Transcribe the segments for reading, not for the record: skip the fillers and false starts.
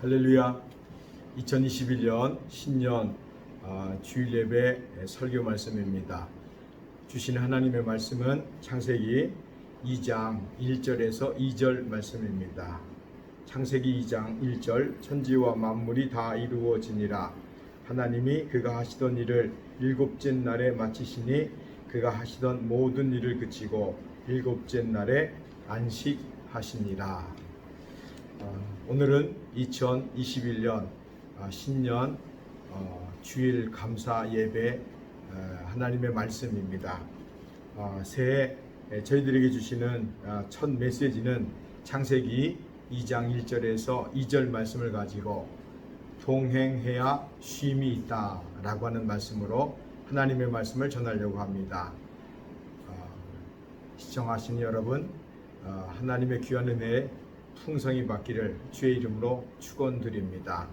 할렐루야. 2021년 신년 주일 예배 설교 말씀입니다. 주신 하나님의 말씀은 창세기 2장 1절에서 2절 말씀입니다. 창세기 2장 1절 천지와 만물이 다 이루어지니라. 하나님이 그가 하시던 일을 일곱째 날에 마치시니 그가 하시던 모든 일을 그치고 일곱째 날에 안식하시니라. 오늘은 2021년 신년 주일 감사 예배 하나님의 말씀입니다. 새해 저희들에게 주시는 첫 메시지는 창세기 2장 1절에서 2절 말씀을 가지고 동행해야 쉼이 있다 라고 하는 말씀으로 하나님의 말씀을 전하려고 합니다. 시청하신 여러분, 하나님의 귀한 은혜에 풍성히 받기를 주의 이름으로 축원드립니다.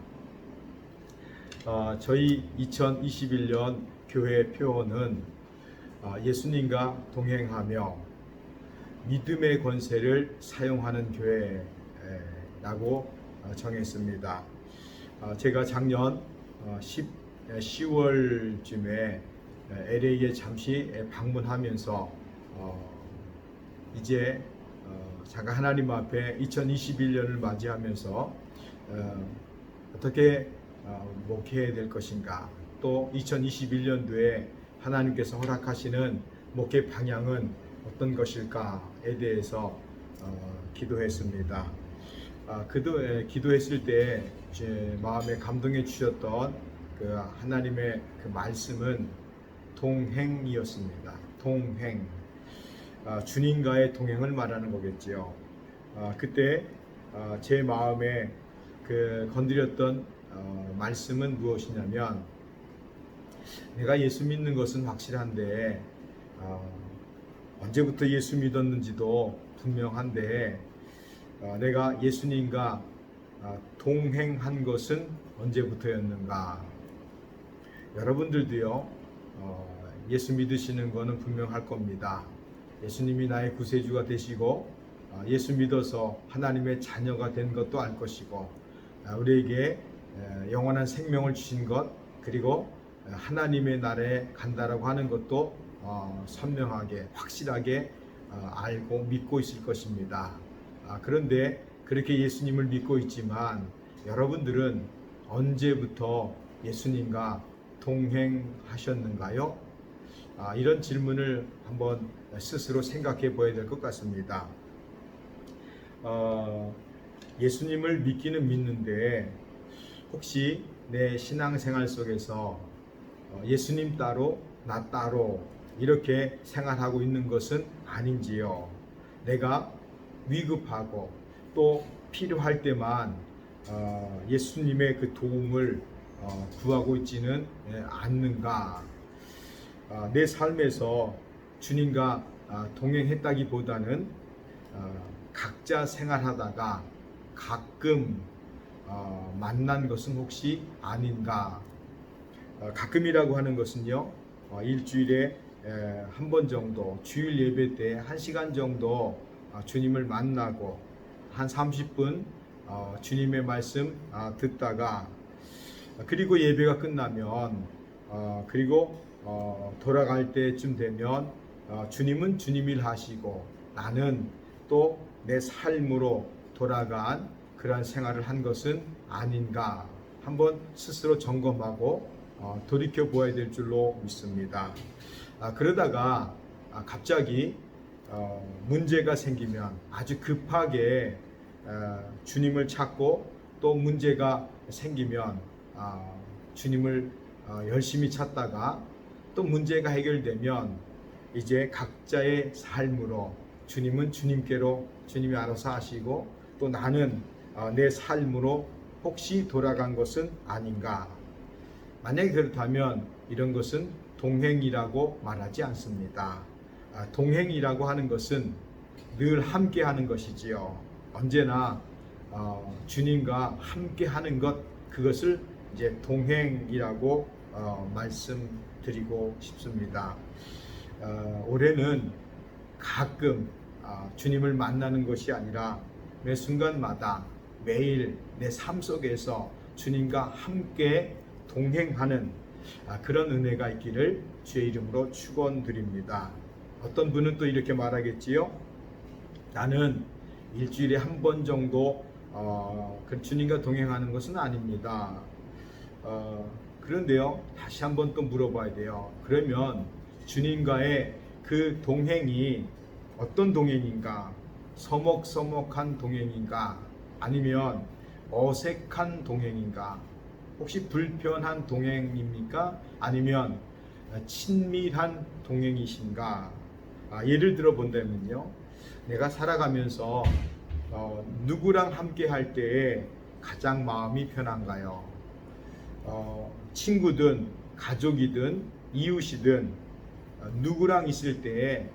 저희 2021년 교회 표어는 예수님과 동행하며 믿음의 권세를 사용하는 교회라고 정했습니다. 제가 작년 10월쯤에 LA에 잠시 방문하면서 이제 잠깐 하나님 앞에 2021년을 맞이하면서 어떻게 목회해야 될 것인가, 또 2021년도에 하나님께서 허락하시는 목회 방향은 어떤 것일까에 대해서 기도했습니다. 기도했을 때 제 마음에 감동해 주셨던 그 하나님의 그 말씀은 동행이었습니다. 동행. 주님과의 동행을 말하는 거겠지요. 그때 제 마음에 그 건드렸던 말씀은 무엇이냐면, 내가 예수 믿는 것은 확실한데 언제부터 예수 믿었는지도 분명한데 내가 예수님과 동행한 것은 언제부터였는가. 여러분들도요, 예수 믿으시는 것은 분명할 겁니다. 예수님이 나의 구세주가 되시고 예수 믿어서 하나님의 자녀가 된 것도 알 것이고, 우리에게 영원한 생명을 주신 것, 그리고 하나님의 나라에 간다라고 하는 것도 선명하게 확실하게 알고 믿고 있을 것입니다. 그런데 그렇게 예수님을 믿고 있지만 여러분들은 언제부터 예수님과 동행하셨는가요? 이런 질문을 한번 스스로 생각해 보아야 될 것 같습니다. 예수님을 믿기는 믿는데 혹시 내 신앙생활 속에서 예수님 따로 나 따로 이렇게 생활하고 있는 것은 아닌지요? 내가 위급하고 또 필요할 때만 예수님의 그 도움을 구하고 있지는 않는가? 내 삶에서 주님과 동행했다기보다는 각자 생활하다가 가끔 만난 것은 혹시 아닌가? 가끔이라고 하는 것은요, 일주일에 한 번 정도, 주일 예배 때 1시간 정도 주님을 만나고 한 30분 주님의 말씀 듣다가, 그리고 예배가 끝나면 그리고 돌아갈 때쯤 되면 주님은 주님 일 하시고 나는 또 내 삶으로 돌아간 그러한 생활을 한 것은 아닌가, 한번 스스로 점검하고 돌이켜 보아야 될 줄로 믿습니다. 그러다가 갑자기 문제가 생기면 아주 급하게 주님을 찾고, 또 문제가 생기면 주님을 열심히 찾다가 또 문제가 해결되면 이제 각자의 삶으로 주님은 주님께로 주님이 알아서 하시고, 또 나는 내 삶으로 혹시 돌아간 것은 아닌가. 만약에 그렇다면 이런 것은 동행이라고 말하지 않습니다. 동행이라고 하는 것은 늘 함께 하는 것이지요. 언제나 주님과 함께 하는 것, 그것을 이제 동행이라고 말씀드리고 싶습니다. 올해는 가끔 주님을 만나는 것이 아니라 매 순간마다 매일 내 삶 속에서 주님과 함께 동행하는 그런 은혜가 있기를 주의 이름으로 축원드립니다. 어떤 분은 또 이렇게 말하겠지요. 나는 일주일에 한 번 정도 그 주님과 동행하는 것은 아닙니다. 그런데요, 다시 한번 또 물어봐야 돼요. 그러면 주님과의 그 동행이 어떤 동행인가? 서먹서먹한 동행인가? 아니면 어색한 동행인가? 혹시 불편한 동행입니까? 아니면 친밀한 동행이신가? 예를 들어 본다면요, 내가 살아가면서 누구랑 함께 할 때에 가장 마음이 편한가요? 친구든 가족이든 이웃이든 누구랑 있을 때에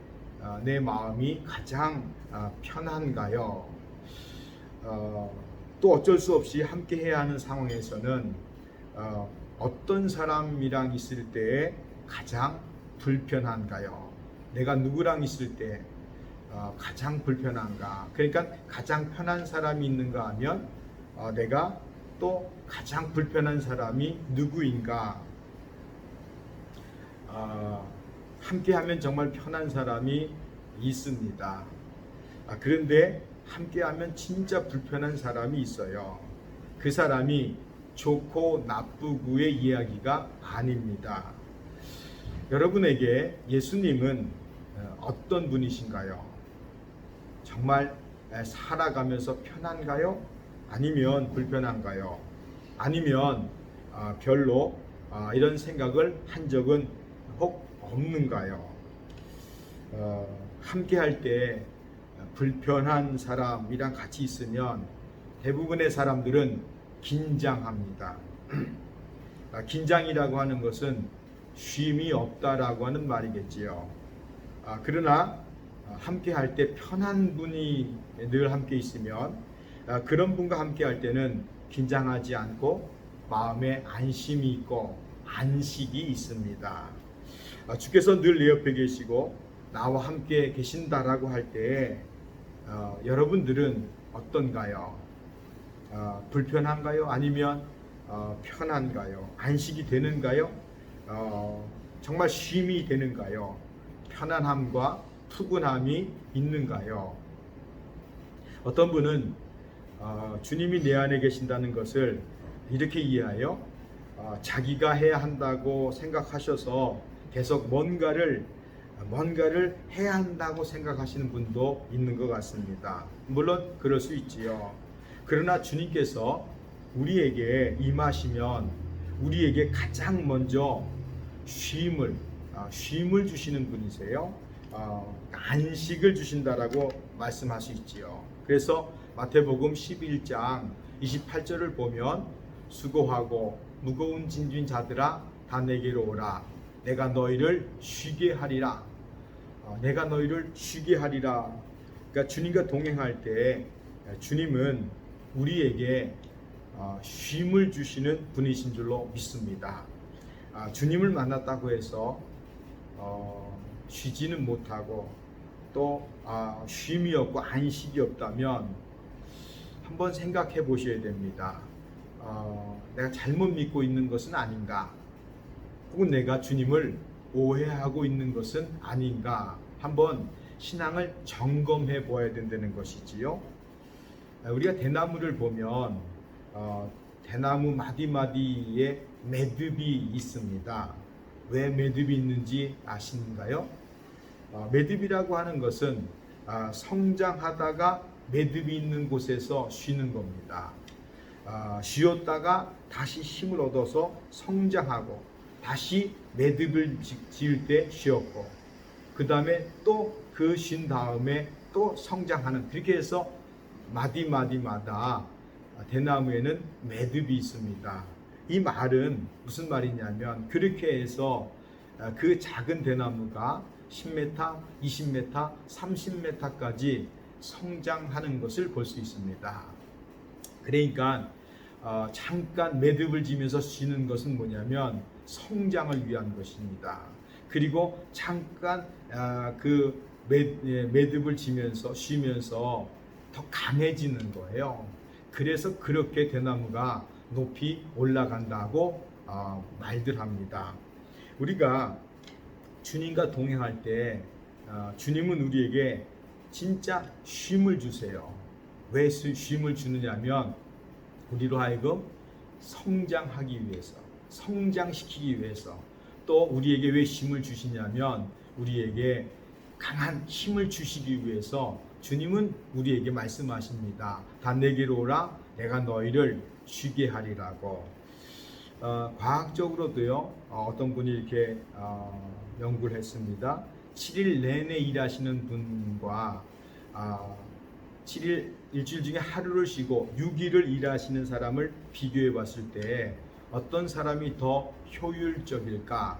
내 마음이 가장 편한가요? 또 어쩔 수 없이 함께 해야 하는 상황에서는 어떤 사람이랑 있을 때에 가장 불편한가요? 내가 누구랑 있을 때 가장 불편한가? 그러니까 가장 편한 사람이 있는가 하면 내가 또 가장 불편한 사람이 누구인가? 함께하면 정말 편한 사람이 있습니다. 그런데 함께하면 진짜 불편한 사람이 있어요. 그 사람이 좋고 나쁘고의 이야기가 아닙니다. 여러분에게 예수님은 어떤 분이신가요? 정말 살아가면서 편한가요? 아니면 불편한가요? 아니면 별로 이런 생각을 한 적은 혹 없는가요? 함께 할 때 불편한 사람이랑 같이 있으면 대부분의 사람들은 긴장합니다. 긴장이라고 하는 것은 쉼이 없다라고 하는 말이겠지요. 그러나 함께 할 때 편한 분이 늘 함께 있으면 그런 분과 함께 할 때는 긴장하지 않고 마음에 안심이 있고 안식이 있습니다. 주께서 늘 내 옆에 계시고 나와 함께 계신다라고 할 때 여러분들은 어떤가요? 불편한가요? 아니면 편한가요? 안식이 되는가요? 정말 쉼이 되는가요? 편안함과 푸근함이 있는가요? 어떤 분은 주님이 내 안에 계신다는 것을 이렇게 이해하여 자기가 해야 한다고 생각하셔서 계속 뭔가를 해야 한다고 생각하시는 분도 있는 것 같습니다. 물론 그럴 수 있지요. 그러나 주님께서 우리에게 임하시면 우리에게 가장 먼저 쉼을 주시는 분이세요. 안식을 주신다라고 말씀할 수 있지요. 그래서 마태복음 11장 28절을 보면 수고하고 무거운 짐진 자들아 다 내게로 오라. 내가 너희를 쉬게 하리라. 내가 너희를 쉬게 하리라. 그러니까 주님과 동행할 때 주님은 우리에게 쉼을 주시는 분이신 줄로 믿습니다. 주님을 만났다고 해서 쉬지는 못하고 또 쉼이 없고 안식이 없다면 한번 생각해 보셔야 됩니다. 내가 잘못 믿고 있는 것은 아닌가? 혹은 내가 주님을 오해하고 있는 것은 아닌가? 한번 신앙을 점검해 보아야 된다는 것이지요. 우리가 대나무를 보면 대나무 마디마디에 매듭이 있습니다. 왜 매듭이 있는지 아시는가요? 매듭이라고 하는 것은 성장하다가 매듭이 있는 곳에서 쉬는 겁니다. 쉬었다가 다시 힘을 얻어서 성장하고 다시 매듭을 지을 때 쉬었고 그 다음에 또 그 쉰 다음에 또 성장하는, 그렇게 해서 마디마디마다 대나무에는 매듭이 있습니다. 이 말은 무슨 말이냐면 그렇게 해서 그 작은 대나무가 10m, 20m, 30m까지 성장하는 것을 볼 수 있습니다. 그러니까 잠깐 매듭을 지면서 쉬는 것은 뭐냐면 성장을 위한 것입니다. 그리고 잠깐 그 매듭을 지면서 쉬면서 더 강해지는 거예요. 그래서 그렇게 대나무가 높이 올라간다고 말들 합니다. 우리가 주님과 동행할 때 주님은 우리에게 진짜 쉼을 주세요. 왜 쉼을 주느냐면 우리로 하여금 성장하기 위해서, 성장시키기 위해서, 또 우리에게 왜 쉼을 주시냐면 우리에게 강한 힘을 주시기 위해서 주님은 우리에게 말씀하십니다. 다 내게로 오라, 내가 너희를 쉬게 하리라고. 과학적으로도요, 어떤 분이 이렇게 연구를 했습니다. 7일 내내 일하시는 분과 7일 일주일 중에 하루를 쉬고 6일을 일하시는 사람을 비교해 봤을 때 어떤 사람이 더 효율적일까?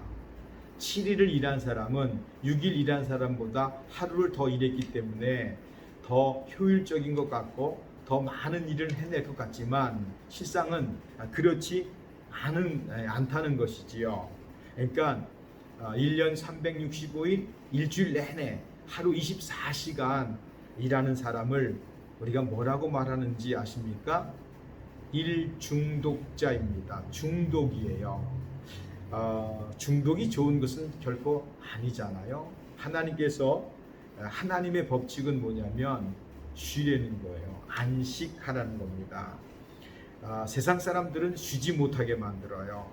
7일을 일한 사람은 6일 일한 사람보다 하루를 더 일했기 때문에 더 효율적인 것 같고 더 많은 일을 해낼 것 같지만 실상은 그렇지 않다는 것이지요. 그러니까 1년 365일 일주일 내내 하루 24시간 일하는 사람을 우리가 뭐라고 말하는지 아십니까? 일중독자입니다. 중독이에요. 중독이 좋은 것은 결코 아니잖아요. 하나님께서 하나님의 법칙은 뭐냐면 쉬려는 거예요. 안식하라는 겁니다. 세상 사람들은 쉬지 못하게 만들어요.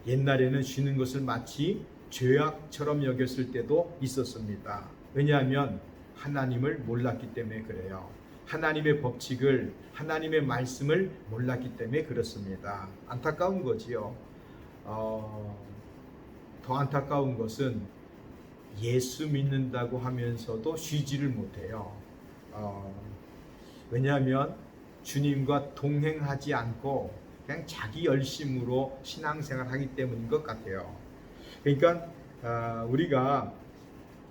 옛날에는 쉬는 것을 마치 죄악처럼 여겼을 때도 있었습니다. 왜냐하면 하나님을 몰랐기 때문에 그래요. 하나님의 법칙을, 하나님의 말씀을 몰랐기 때문에 그렇습니다. 안타까운 거지요. 더 안타까운 것은 예수 믿는다고 하면서도 쉬지를 못해요. 왜냐하면 주님과 동행하지 않고 그냥 자기 열심으로 신앙생활 하기 때문인 것 같아요. 그러니까 우리가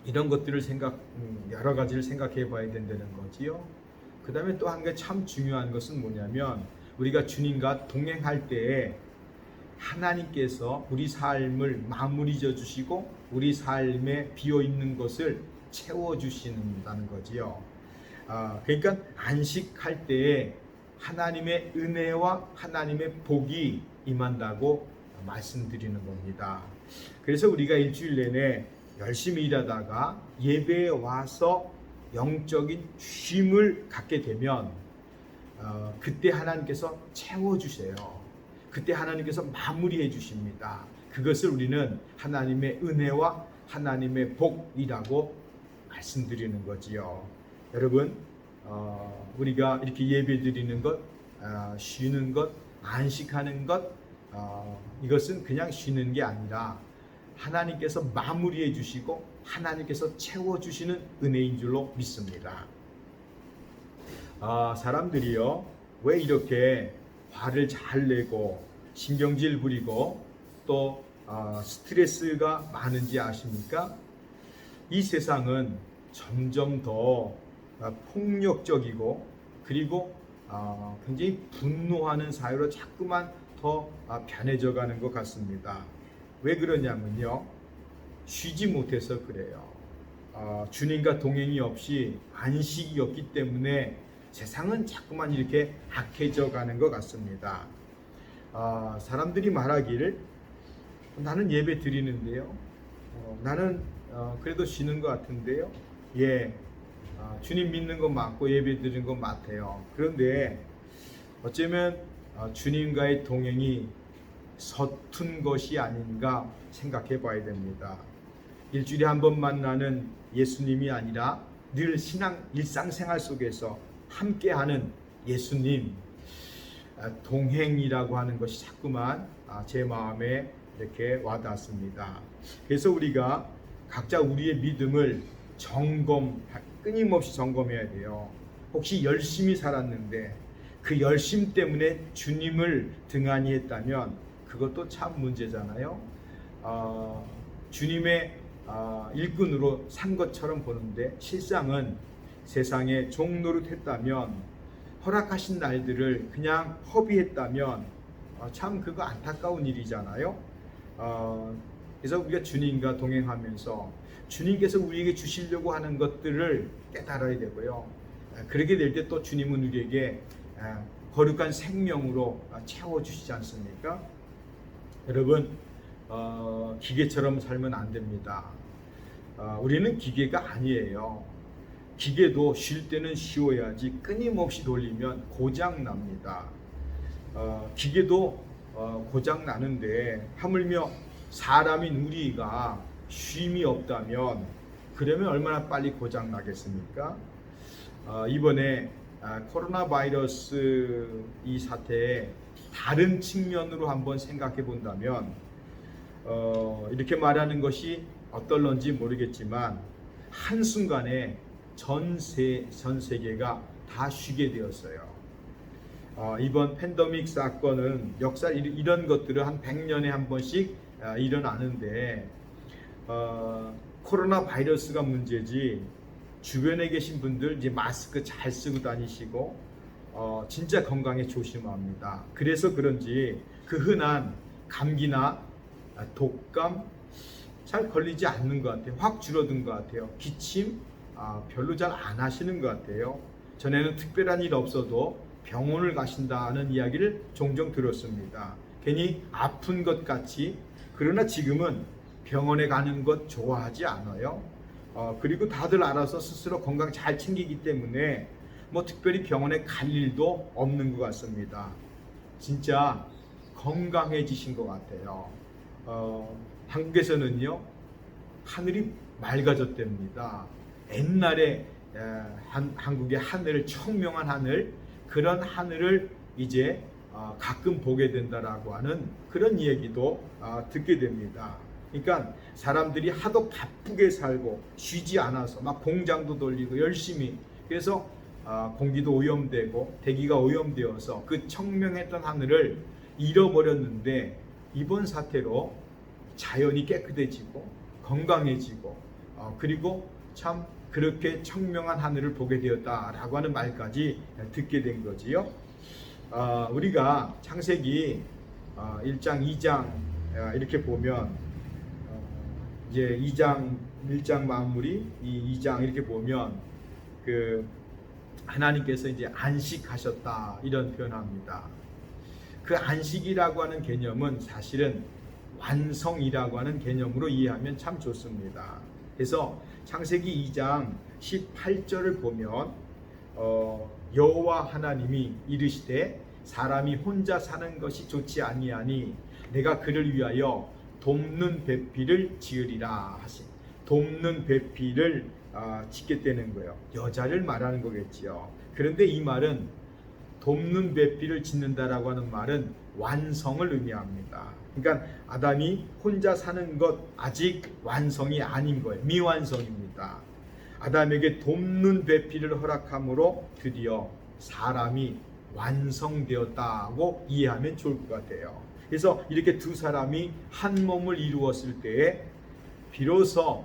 이런 것들을 여러 가지를 생각해 봐야 된다는 거지요. 그 다음에 또 한 개 참 중요한 것은 뭐냐면 우리가 주님과 동행할 때에 하나님께서 우리 삶을 마무리 져 주시고 우리 삶에 비어 있는 것을 채워 주신다는 거지요. 그러니까 안식할 때에 하나님의 은혜와 하나님의 복이 임한다고 말씀드리는 겁니다. 그래서 우리가 일주일 내내 열심히 일하다가 예배에 와서 영적인 쉼을 갖게 되면 그때 하나님께서 채워주세요. 그때 하나님께서 마무리해 주십니다. 그것을 우리는 하나님의 은혜와 하나님의 복이라고 말씀드리는 거지요. 여러분, 우리가 이렇게 예배 드리는 것, 쉬는 것, 안식하는 것, 이것은 그냥 쉬는 게 아니라 하나님께서 마무리해 주시고 하나님께서 채워주시는 은혜인 줄로 믿습니다. 사람들이요, 왜 이렇게 화를 잘 내고 신경질 부리고 또 스트레스가 많은지 아십니까? 이 세상은 점점 더 폭력적이고 그리고 굉장히 분노하는 사회로 자꾸만 더 변해져 가는 것 같습니다. 왜 그러냐면요, 쉬지 못해서 그래요. 주님과 동행이 없이 안식이 없기 때문에 세상은 자꾸만 이렇게 악해져 가는 것 같습니다. 사람들이 말하기를 나는 예배 드리는데요, 나는 그래도 쉬는 것 같은데요, 예, 주님 믿는 거 맞고 예배 드리는 거 맞아요. 그런데 어쩌면 주님과의 동행이 서툰 것이 아닌가 생각해 봐야 됩니다. 일주일에 한 번 만나는 예수님이 아니라 늘 일상생활 속에서 함께하는 예수님, 동행이라고 하는 것이 자꾸만 제 마음에 이렇게 와닿습니다. 그래서 우리가 각자 우리의 믿음을 끊임없이 점검해야 돼요. 혹시 열심히 살았는데 그 열심 때문에 주님을 등한히 했다면 그것도 참 문제잖아요. 주님의 일꾼으로 산 것처럼 보는데 실상은 세상에 종노릇 했다면, 허락하신 날들을 그냥 허비했다면 참 그거 안타까운 일이잖아요. 그래서 우리가 주님과 동행하면서 주님께서 우리에게 주시려고 하는 것들을 깨달아야 되고요. 그렇게 될 때 또 주님은 우리에게 거룩한 생명으로 채워주시지 않습니까? 여러분, 기계처럼 살면 안 됩니다. 우리는 기계가 아니에요. 기계도 쉴 때는 쉬어야지 끊임없이 돌리면 고장 납니다. 기계도 고장 나는데 하물며 사람인 우리가 쉼이 없다면 그러면 얼마나 빨리 고장 나겠습니까? 이번에 코로나 바이러스 이 사태의 다른 측면으로 한번 생각해 본다면 이렇게 말하는 것이 어떨런지 모르겠지만 한순간에 전 세계가 다 쉬게 되었어요. 이번 팬데믹 사건은 역사 이런 것들은 한 100년에 한 번씩 일어나는데 코로나 바이러스가 문제지 주변에 계신 분들 이제 마스크 잘 쓰고 다니시고 진짜 건강에 조심합니다. 그래서 그런지 그 흔한 감기나 독감 잘 걸리지 않는 것 같아요. 확 줄어든 것 같아요. 기침 별로 잘 안 하시는 것 같아요. 전에는 특별한 일 없어도 병원을 가신다는 이야기를 종종 들었습니다. 괜히 아픈 것 같이. 그러나 지금은 병원에 가는 것 좋아하지 않아요. 그리고 다들 알아서 스스로 건강 잘 챙기기 때문에 뭐 특별히 병원에 갈 일도 없는 것 같습니다. 진짜 건강해지신 것 같아요. 한국에서는요, 하늘이 맑아졌답니다. 옛날에 한국의 하늘, 청명한 하늘, 그런 하늘을 이제 가끔 보게 된다라고 하는 그런 얘기도 듣게 됩니다. 그러니까 사람들이 하도 바쁘게 살고 쉬지 않아서 막 공장도 돌리고 열심히, 그래서 공기도 오염되고 대기가 오염되어서 그 청명했던 하늘을 잃어버렸는데 이번 사태로 자연이 깨끗해지고 건강해지고 그리고 참 그렇게 청명한 하늘을 보게 되었다라고 하는 말까지 듣게 된 거지요. 우리가 창세기 1장, 2장 이렇게 보면 이제 2장, 1장 마무리, 이 2장 이렇게 보면 그 하나님께서 이제 안식하셨다 이런 표현합니다. 그 안식이라고 하는 개념은 사실은 완성이라고 하는 개념으로 이해하면 참 좋습니다. 그래서 창세기 2장 18절을 보면 여호와 하나님이 이르시되 사람이 혼자 사는 것이 좋지 아니하니 내가 그를 위하여 돕는 배필을 지으리라 하신, 돕는 배필을 짓겠다는 거예요. 여자를 말하는 거겠지요. 그런데 이 말은 돕는 배필을 짓는다라고 하는 말은 완성을 의미합니다. 그러니까 아담이 혼자 사는 것 아직 완성이 아닌 거예요. 미완성입니다. 아담에게 돕는 배필을 허락함으로 드디어 사람이 완성되었다고 이해하면 좋을 것 같아요. 그래서 이렇게 두 사람이 한 몸을 이루었을 때에 비로소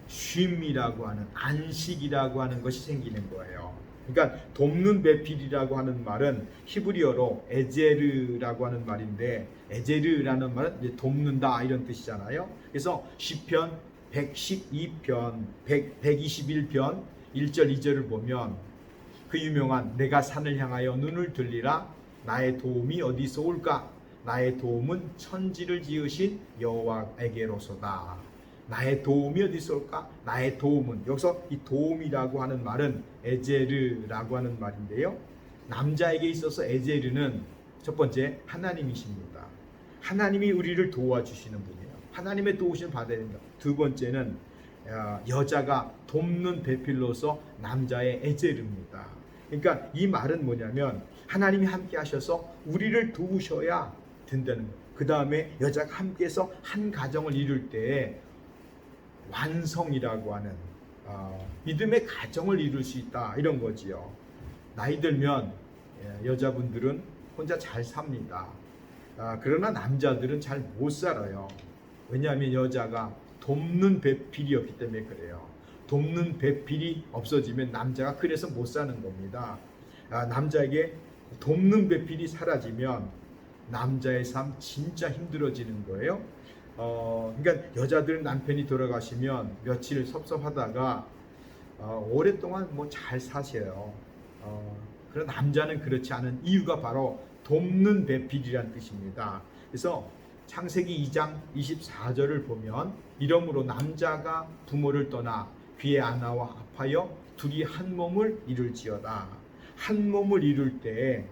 쉼이라고 하는, 안식이라고 하는 것이 생기는 거예요. 그러니까 돕는 배필이라고 하는 말은 히브리어로 에제르라고 하는 말인데, 에제르라는 말은 이제 돕는다 이런 뜻이잖아요. 그래서 시편 112편, 121편 1절 2절을 보면 그 유명한 내가 산을 향하여 눈을 들리라 나의 도움이 어디서 올까? 나의 도움은 천지를 지으신 여호와에게로소다. 나의 도움이 어디서 올까? 나의 도움은, 여기서 이 도움이라고 하는 말은 에제르라고 하는 말인데요. 남자에게 있어서 에제르는 첫 번째 하나님이십니다. 하나님이 우리를 도와주시는 분이에요. 하나님의 도우심을 받아야 된다. 두 번째는 여자가 돕는 배필로서 남자의 에제르입니다. 그러니까 이 말은 뭐냐면 하나님이 함께 하셔서 우리를 도우셔야 된다는 거예요. 그 다음에 여자가 함께해서 한 가정을 이룰 때 완성이라고 하는 믿음의 가정을 이룰 수 있다 이런 거지요. 나이 들면 여자분들은 혼자 잘 삽니다. 그러나 남자들은 잘 못 살아요. 왜냐하면 여자가 돕는 배필이 없기 때문에 그래요. 돕는 배필이 없어지면 남자가 그래서 못 사는 겁니다. 남자에게 돕는 배필이 사라지면 남자의 삶 진짜 힘들어지는 거예요. 그러니까 여자들은 남편이 돌아가시면 며칠 섭섭하다가 오랫동안 뭐 잘 사셔요. 그러나 남자는 그렇지 않은 이유가 바로 돕는 배필이란 뜻입니다. 그래서 창세기 2장 24절을 보면 이러므로 남자가 부모를 떠나 그의 아내와 합하여 둘이 한 몸을 이룰지어다. 한 몸을 이룰 때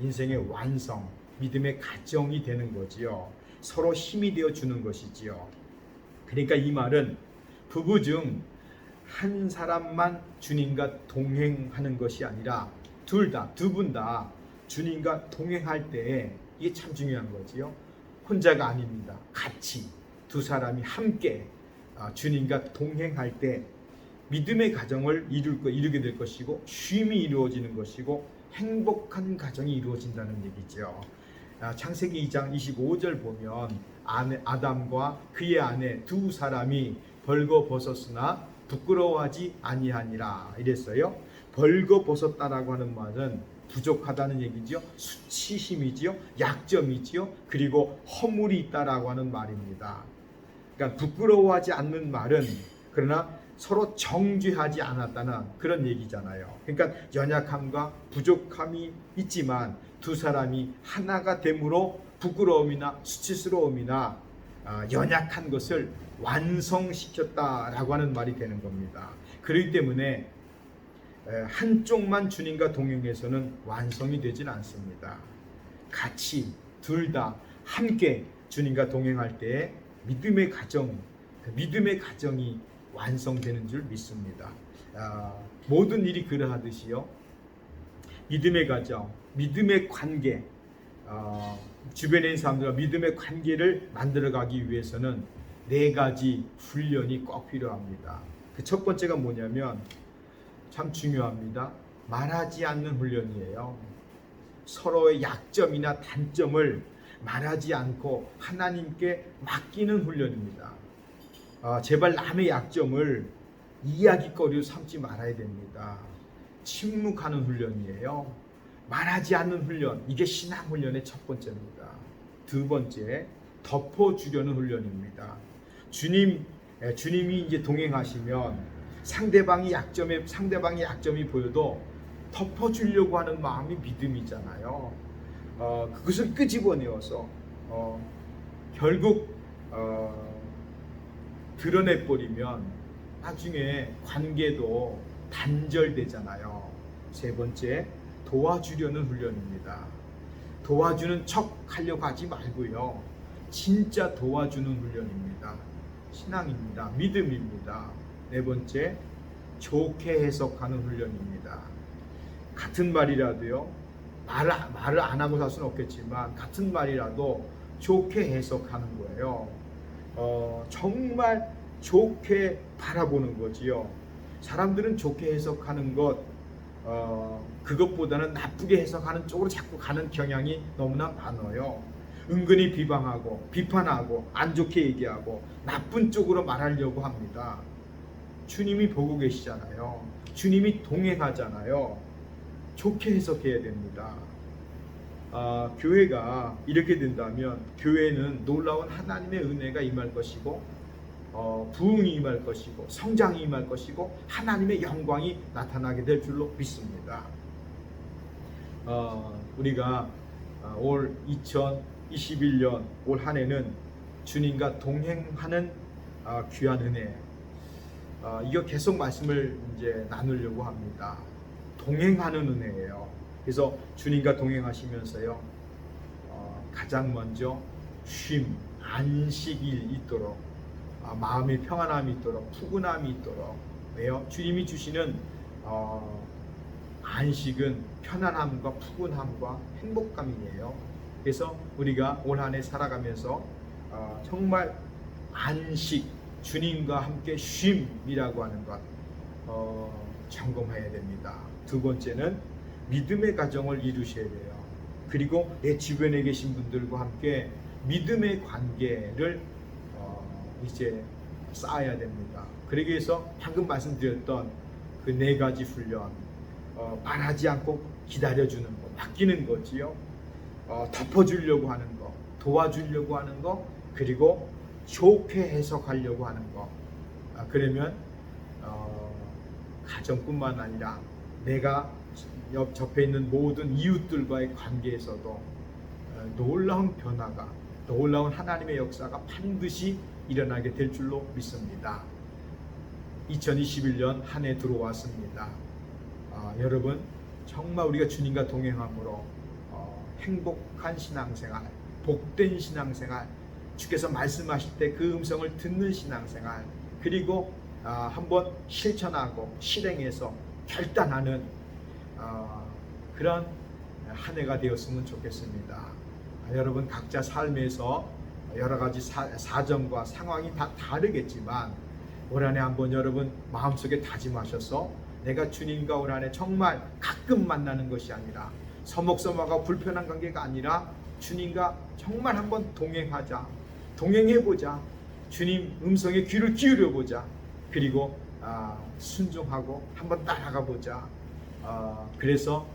인생의 완성, 믿음의 가정이 되는 거지요. 서로 힘이 되어 주는 것이지요. 그러니까 이 말은 부부 중 한 사람만 주님과 동행하는 것이 아니라 두 분 다 주님과 동행할 때 이게 참 중요한 거지요. 혼자가 아닙니다. 같이 두 사람이 함께 주님과 동행할 때 믿음의 가정을 이루게 될 것이고 쉼이 이루어지는 것이고 행복한 가정이 이루어진다는 얘기죠. 창세기 2장 25절 보면 아담과 그의 아내 두 사람이 벌거벗었으나 부끄러워하지 아니하니라 이랬어요. 벌거벗었다라고 하는 말은 부족하다는 얘기죠. 수치심이지요. 약점이지요. 그리고 허물이 있다라고 하는 말입니다. 그러니까 부끄러워하지 않는 말은 그러나 서로 정죄하지 않았다는 그런 얘기잖아요. 그러니까 연약함과 부족함이 있지만 두 사람이 하나가 됨으로 부끄러움이나 수치스러움이나 연약한 것을 완성시켰다라고 하는 말이 되는 겁니다. 그렇기 때문에 한쪽만 주님과 동행해서는 완성이 되진 않습니다. 같이 둘 다 함께 주님과 동행할 때 믿음의 가정이 완성되는 줄 믿습니다. 모든 일이 그러하듯이요. 믿음의 가정, 믿음의 관계, 주변에 있는 사람들과 믿음의 관계를 만들어가기 위해서는 4가지 훈련이 꼭 필요합니다. 그 첫 번째가 뭐냐면 참 중요합니다. 말하지 않는 훈련이에요. 서로의 약점이나 단점을 말하지 않고 하나님께 맡기는 훈련입니다. 제발 남의 약점을 이야기거리로 삼지 말아야 됩니다. 침묵하는 훈련이에요. 말하지 않는 훈련, 이게 신앙 훈련의 첫 번째입니다. 두 번째, 덮어주려는 훈련입니다. 주님이 이제 동행하시면 상대방의 약점이 보여도 덮어주려고 하는 마음이 믿음이잖아요. 그것을 끄집어내어서 결국 드러내버리면 나중에 관계도 단절되잖아요. 세 번째, 도와주려는 훈련입니다. 도와주는 척 하려고 하지 말고요. 진짜 도와주는 훈련입니다. 신앙입니다. 믿음입니다. 네 번째, 좋게 해석하는 훈련입니다. 같은 말이라도요, 말을 안 하고 살 수는 없겠지만 같은 말이라도 좋게 해석하는 거예요. 정말 좋게 바라보는 거지요. 사람들은 좋게 해석하는 그것보다는 나쁘게 해석하는 쪽으로 자꾸 가는 경향이 너무나 많아요. 은근히 비방하고 비판하고 안 좋게 얘기하고 나쁜 쪽으로 말하려고 합니다. 주님이 보고 계시잖아요. 주님이 동행하잖아요. 좋게 해석해야 됩니다. 교회가 이렇게 된다면 교회는 놀라운 하나님의 은혜가 임할 것이고 부흥이 임할 것이고 성장이 임할 것이고 하나님의 영광이 나타나게 될 줄로 믿습니다. 우리가 올 2021년 올 한 해는 주님과 동행하는 귀한 은혜, 이거 계속 말씀을 이제 나누려고 합니다. 동행하는 은혜예요. 그래서 주님과 동행하시면서요, 가장 먼저 쉼, 안식이 있도록, 마음의 평안함이 있도록, 푸근함이 있도록. 왜요? 주님이 주시는 안식은 편안함과 푸근함과 행복감이에요. 그래서 우리가 올 한 해 살아가면서 정말 안식, 주님과 함께 쉼이라고 하는 것 점검해야 됩니다. 두 번째는 믿음의 가정을 이루셔야 돼요. 그리고 내 주변에 계신 분들과 함께 믿음의 관계를 이제 쌓아야 됩니다. 그러기 위해서 방금 말씀드렸던 그 4가지 훈련, 말하지 않고 기다려주는 거, 맡기는 거지요. 덮어주려고 하는 거, 도와주려고 하는 거, 그리고 좋게 해석하려고 하는 거. 그러면 가정뿐만 아니라 내가 옆 접해 있는 모든 이웃들과의 관계에서도 놀라운 변화가, 놀라운 하나님의 역사가 반드시 일어나게 될 줄로 믿습니다. 2021년 한 해 들어왔습니다. 여러분 정말 우리가 주님과 동행함으로 행복한 신앙생활, 복된 신앙생활, 주께서 말씀하실 때 그 음성을 듣는 신앙생활, 그리고 한번 실천하고 실행해서 결단하는 그런 한 해가 되었으면 좋겠습니다. 여러분 각자 삶에서 여러 가지 사정과 상황이 다 다르겠지만 올 한 해 한번 여러분 마음속에 다짐하셔서 내가 주님과 올 한 해 정말 가끔 만나는 것이 아니라 서먹서먹하고 불편한 관계가 아니라 주님과 정말 한번 동행하자, 동행해보자, 주님 음성에 귀를 기울여보자, 그리고 순종하고 한번 따라가보자. 그래서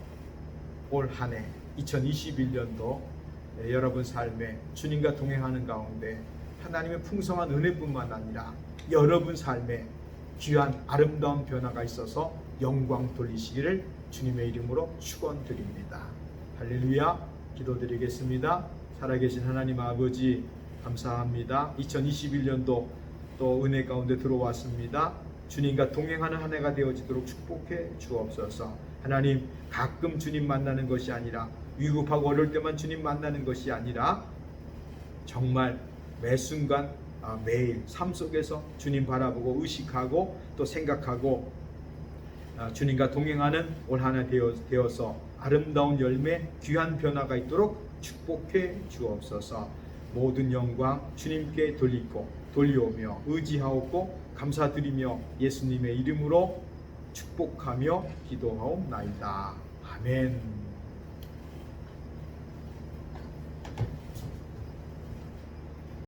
올 한 해 2021년도 여러분 삶에 주님과 동행하는 가운데 하나님의 풍성한 은혜뿐만 아니라 여러분 삶에 귀한 아름다운 변화가 있어서 영광 돌리시기를 주님의 이름으로 축원드립니다. 할렐루야. 기도드리겠습니다. 살아계신 하나님 아버지 감사합니다. 2021년도 또 은혜 가운데 들어왔습니다. 주님과 동행하는 한 해가 되어지도록 축복해 주옵소서. 하나님 가끔 주님 만나는 것이 아니라 위급하고 어려울 때만 주님 만나는 것이 아니라 정말 매 순간 매일 삶 속에서 주님 바라보고 의식하고 또 생각하고 주님과 동행하는 올 한 해 되어서 아름다운 열매 귀한 변화가 있도록 축복해 주옵소서. 모든 영광 주님께 돌려오며 의지하옵고 감사드리며 예수님의 이름으로 축복하며 기도하옵나이다. 아멘.